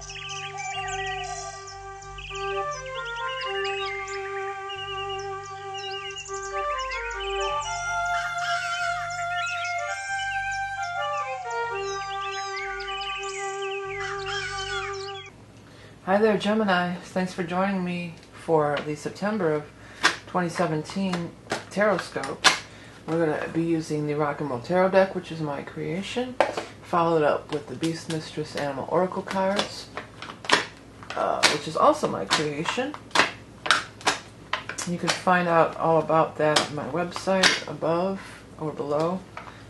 Hi there, Gemini. Thanks for joining me for the September of 2017 Tarot Scope. We're going to be using the Rock and Roll Tarot deck, which is my creation, followed up with the Beast Mistress Animal Oracle cards, which is also my creation. You can find out all about that on my website above or below.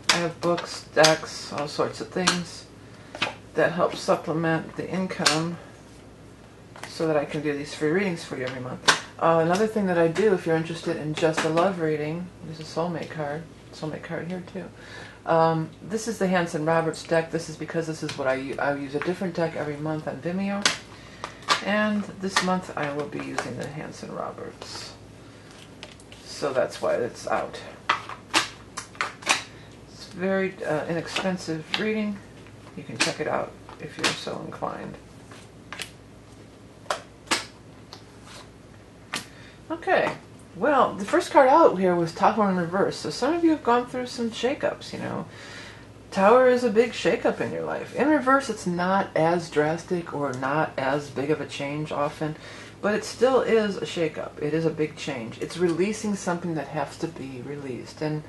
I have books, decks, all sorts of things that help supplement the income so that I can do these free readings for you every month. Another thing that I do, if you're interested in just a love reading, there's a soulmate card here too. This is the Hanson Roberts deck. This is because this is what I use a different deck every month on Vimeo. And this month I will be using the Hanson Roberts. So that's why it's out. It's a very inexpensive reading. You can check it out if you're so inclined. Okay, well, the first card out here was Tower in reverse. So some of you have gone through some shakeups, you know. Tower is a big shakeup in your life. In reverse, it's not as drastic or not as big of a change often, but it still is a shakeup. It is a big change. It's releasing something that has to be released. And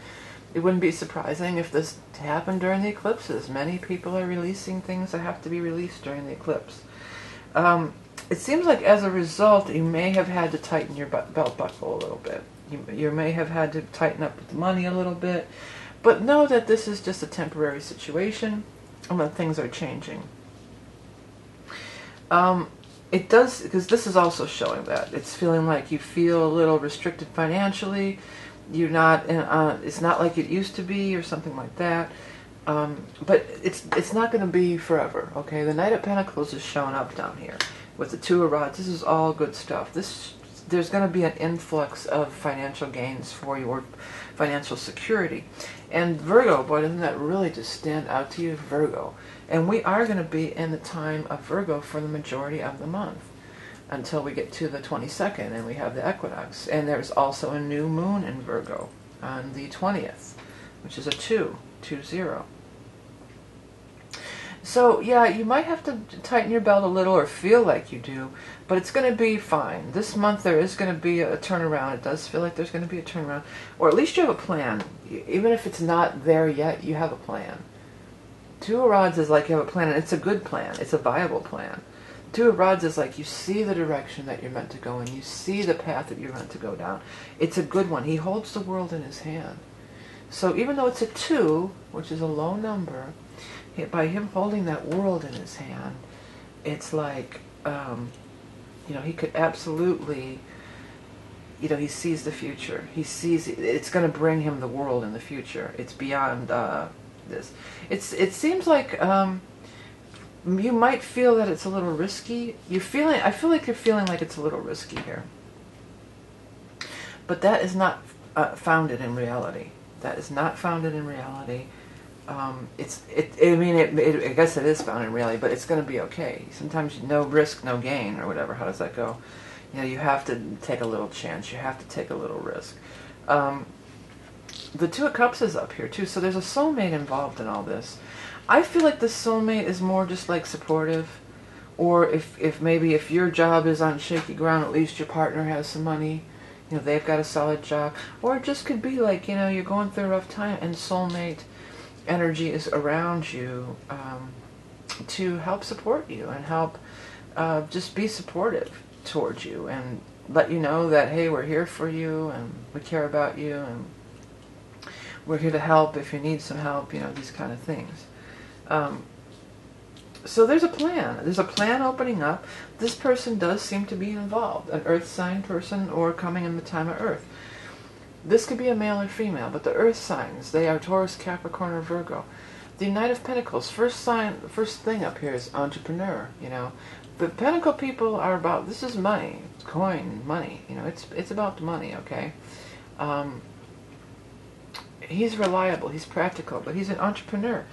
it wouldn't be surprising if this happened during the eclipses. Many people are releasing things that have to be released during the eclipse. It seems like as a result, you may have had to tighten your belt buckle a little bit. You may have had to tighten up with money a little bit. But know that this is just a temporary situation and that things are changing. It does, because this is also showing that. It's feeling like you feel a little restricted financially. You're not, it's not like it used to be or something like that. But it's not going to be forever, okay? The Knight of Pentacles is showing up down here with the Two of Rods. This is all good stuff. There's going to be an influx of financial gains for your financial security. And Virgo, boy, doesn't that really just stand out to you, Virgo? And we are going to be in the time of Virgo for the majority of the month until we get to the 22nd and we have the Equinox. And there's also a new moon in Virgo on the 20th, which is a 2-0. So, yeah, you might have to tighten your belt a little or feel like you do, but it's going to be fine. This month there is going to be a turnaround. It does feel like there's going to be a turnaround. Or at least you have a plan. Even if it's not there yet, you have a plan. Two of Rods is like you have a plan, and it's a good plan. It's a viable plan. Two of Rods is like you see the direction that you're meant to go in. You see the path that you're meant to go down. It's a good one. He holds the world in his hand. So even though it's a 2, which is a low number, by him holding that world in his hand, it's like, you know, he could absolutely, you know, he sees the future. He sees it's going to bring him the world in the future. It's beyond this. It seems like you might feel that it's a little risky. I feel like you're feeling like it's a little risky here. But that is not founded in reality. That is not founded in reality. I guess it is found in reality, but it's going to be okay. Sometimes no risk, no gain, or whatever. How does that go? You know, you have to take a little chance. You have to take a little risk. The Two of Cups is up here too, so there's a soulmate involved in all this. I feel like the soulmate is more just like supportive, or if maybe if your job is on shaky ground, at least your partner has some money. You know, they've got a solid job, or it just could be like, you know, you're going through a rough time, and soulmate energy is around you to help support you and help just be supportive towards you and let you know that, hey, we're here for you and we care about you and we're here to help if you need some help, you know, these kind of things. So there's a plan. There's a plan opening up. This person does seem to be involved, an earth sign person or coming in the time of earth. This could be a male or female, but the earth signs, they are Taurus, Capricorn, or Virgo. The Knight of Pentacles, first thing up here is entrepreneur, you know. The Pentacle people are about, this is money, it's coin, money, you know, it's about the money, okay. He's reliable, he's practical, but he's an entrepreneur.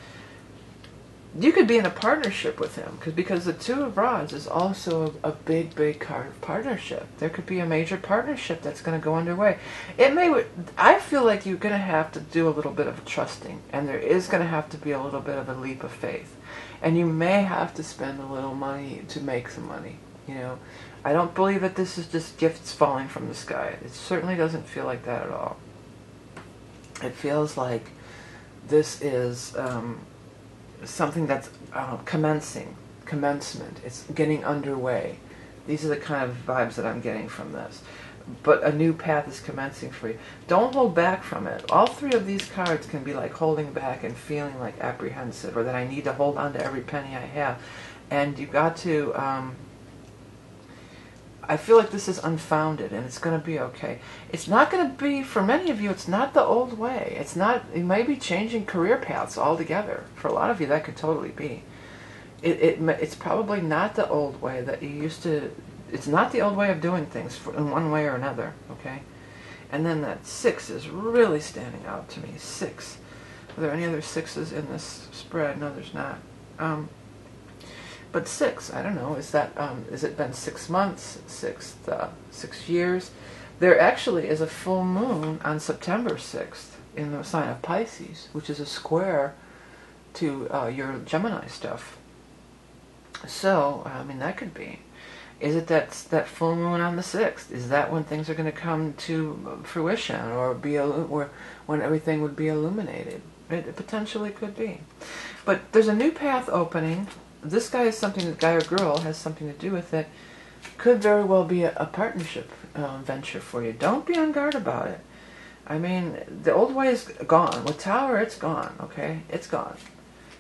You could be in a partnership with him, because the Two of Rods is also a big, big card of partnership. There could be a major partnership that's going to go underway. It may. I feel like you're going to have to do a little bit of trusting, and there is going to have to be a little bit of a leap of faith, and you may have to spend a little money to make some money. You know, I don't believe that this is just gifts falling from the sky. It certainly doesn't feel like that at all. It feels like this is something that's commencement. It's getting underway. These are the kind of vibes that I'm getting from this. But a new path is commencing for you. Don't hold back from it. All three of these cards can be like holding back and feeling like apprehensive, or that I need to hold on to every penny I have. And you've got to... I feel like this is unfounded, and it's going to be okay. It's not going to be, for many of you, it's not the old way. It's not, you may be changing career paths altogether. For a lot of you, that could totally be. It's probably not the old way that you used to, it's not the old way of doing things in one way or another, okay? And then that 6 is really standing out to me. 6. Are there any other 6s in this spread? No, there's not. But 6, I don't know, is it been 6 months, 6 years? There actually is a full moon on September 6th in the sign of Pisces, which is a square to your Gemini stuff. So, I mean, that could be. Is it that full moon on the 6th? Is that when things are going to come to fruition, or when everything would be illuminated? It potentially could be. But there's a new path opening. This guy is something, the guy or girl has something to do with it. Could very well be a partnership venture for you. Don't be on guard about it. I mean, the old way is gone. With Tower, it's gone, okay? It's gone.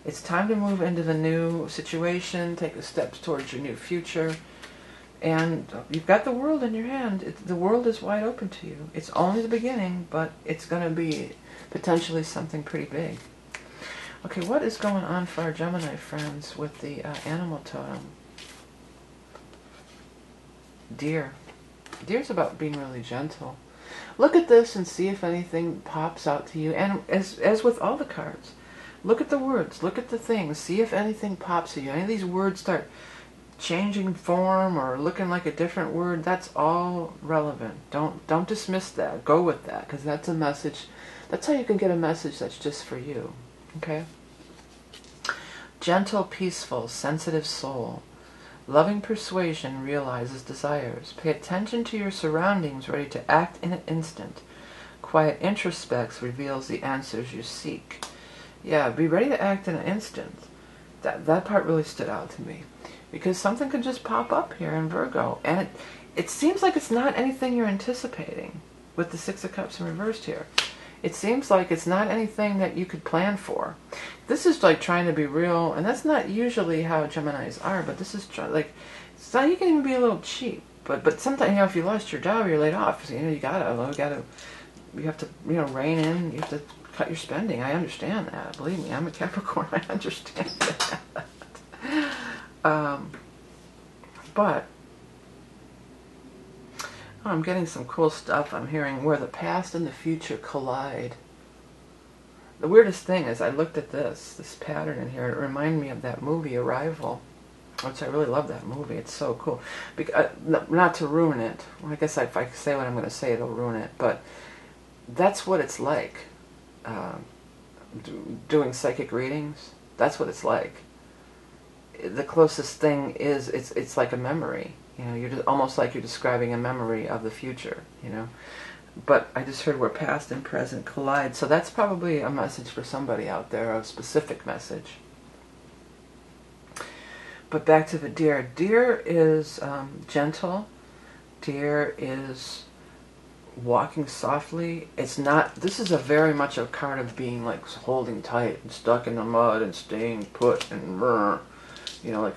It's time to move into the new situation, take the steps towards your new future. And you've got the world in your hand. The world is wide open to you. It's only the beginning, but it's going to be potentially something pretty big. Okay, what is going on for our Gemini friends with the animal totem? Deer. Deer's about being really gentle. Look at this and see if anything pops out to you. And as with all the cards, look at the words, look at the things, see if anything pops to you. Any of these words start changing form or looking like a different word, that's all relevant. Don't dismiss that. Go with that, because that's a message. That's how you can get a message that's just for you. Okay? Gentle, peaceful, sensitive soul. Loving persuasion realizes desires. Pay attention to your surroundings, ready to act in an instant. Quiet introspects reveals the answers you seek. Yeah, be ready to act in an instant. That part really stood out to me. Because something could just pop up here in Virgo. And it seems like it's not anything you're anticipating with the 6 of Cups in reversed here. It seems like it's not anything that you could plan for. This is like trying to be real, and that's not usually how Geminis are, but this is like, it's not, you can even be a little cheap. But sometimes, you know, if you lost your job or you're laid off, you know, you have to, you know, rein in, you have to cut your spending. I understand that. Believe me, I'm a Capricorn, I understand that. But I'm getting some cool stuff. I'm hearing where the past and the future collide. The weirdest thing is I looked at this pattern in here. It reminded me of that movie Arrival, which I really love that movie. It's so cool. Not to ruin it. Well, I guess if I say what I'm going to say, it'll ruin it. But that's what it's like. Doing psychic readings. That's what it's like. The closest thing is it's like a memory. You know, you're just almost like you're describing a memory of the future, you know. But I just heard where past and present collide. So that's probably a message for somebody out there, a specific message. But back to the deer. Deer is gentle. Deer is walking softly. It's not, this is a very much a card of being like holding tight and stuck in the mud and staying put and, you know, like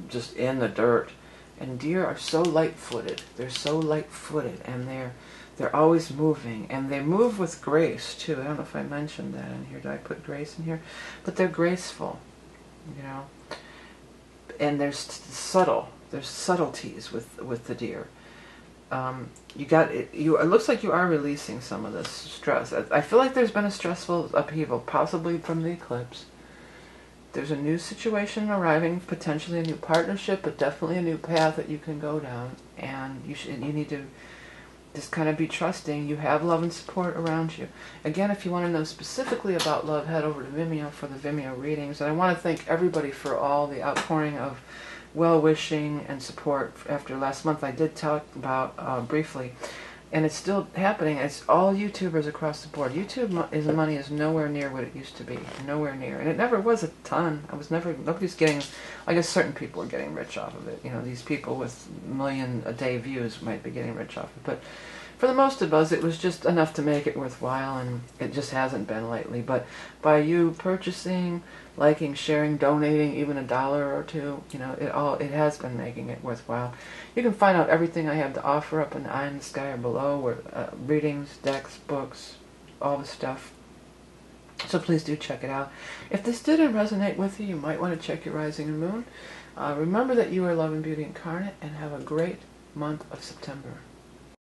just in the dirt. And deer are so light-footed. They're so light-footed, and they're always moving, and they move with grace too. I don't know if I mentioned that in here. Did I put grace in here? But they're graceful, you know. And there's subtleties with the deer. It looks like you are releasing some of this stress. I feel like there's been a stressful upheaval, possibly from the eclipse. There's a new situation arriving, potentially a new partnership, but definitely a new path that you can go down. And you need to just kind of be trusting. You have love and support around you. Again, if you want to know specifically about love, head over to Vimeo for the Vimeo readings. And I want to thank everybody for all the outpouring of well-wishing and support after last month. I did talk about briefly. And it's still happening. It's all YouTubers across the board. YouTube money is nowhere near what it used to be. Nowhere near. And it never was a ton. Nobody's getting, I guess certain people are getting rich off of it. You know, these people with million a day views might be getting rich off of it. But for the most of us, it was just enough to make it worthwhile, and it just hasn't been lately. But by you purchasing, liking, sharing, donating, even $1 or $2, you know, it has been making it worthwhile. You can find out everything I have to offer up in the eye in the sky or below, where readings, decks, books, all the stuff. So please do check it out. If this didn't resonate with you, you might want to check your rising and moon. Remember that you are love and beauty incarnate, and have a great month of September.